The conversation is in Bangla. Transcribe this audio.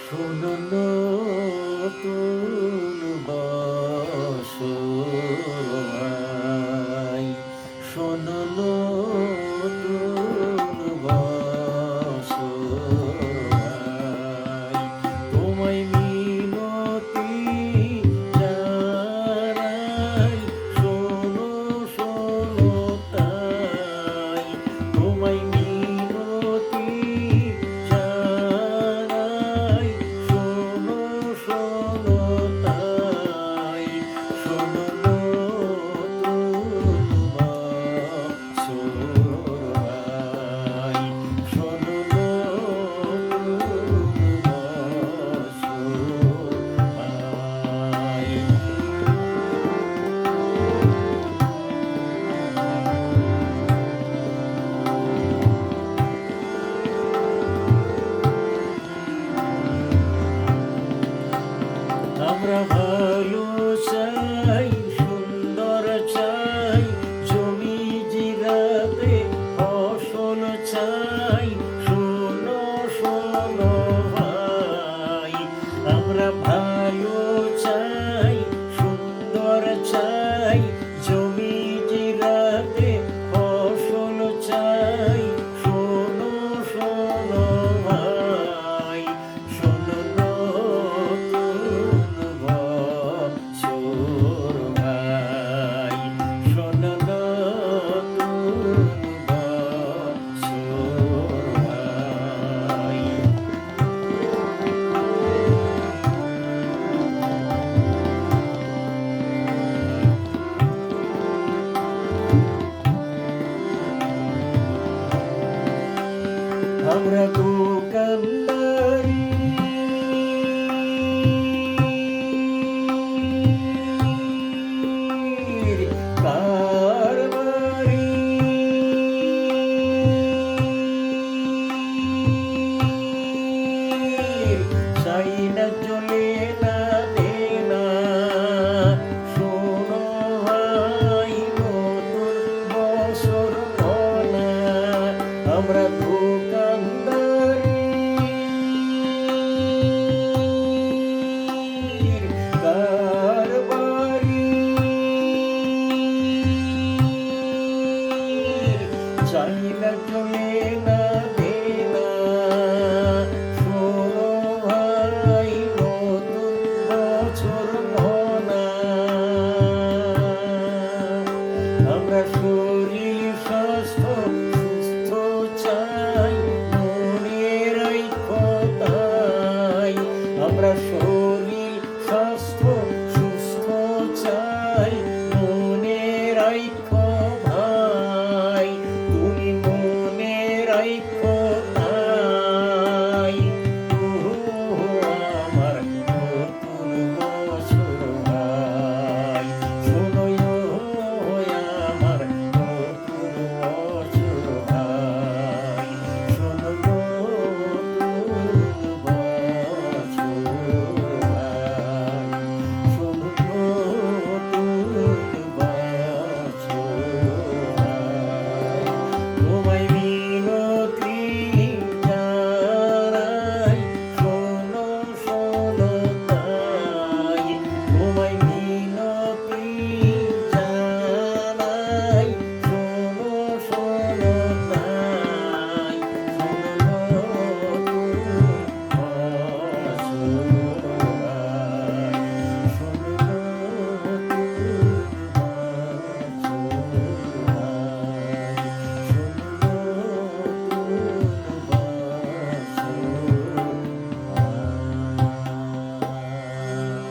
শোনো নতুন বছর আই, শোনো নতুন বছর আই, তোমায় মিনতি জানাই, শোনো শোনো তাই, তোমায় মিনতি জানাই, শোনো শোনো তাই, শোনো নতুন বছর আই, শোনো নতুন বছর আই। আমরা ভালো চাই, সুন্দর চাই, জমি জিরাতে ফসল চাই, শোনো শোনো ভাই। আমরা ভালো চাই, সুন্দর চাই, জমি জিরাতে ফসল চাই, শোনো শোনো ভাই, শোনো নতুন বছর ভাই, শোনো নতুন বছর ভাই। আমরা দোকানদারি কারবারি, চাই না চলে না দেনা, শোনো ভাই নতুন বছর ভোলা। আমরা দোকানদারি কারবারি, চাই না চলে না দেনা, শোনো ভাই নতুন বছর ভোলা। আমরা শরীর স্বাস্থ্য সুস্থ চাই, মনের ঐক্যতাই, আমরা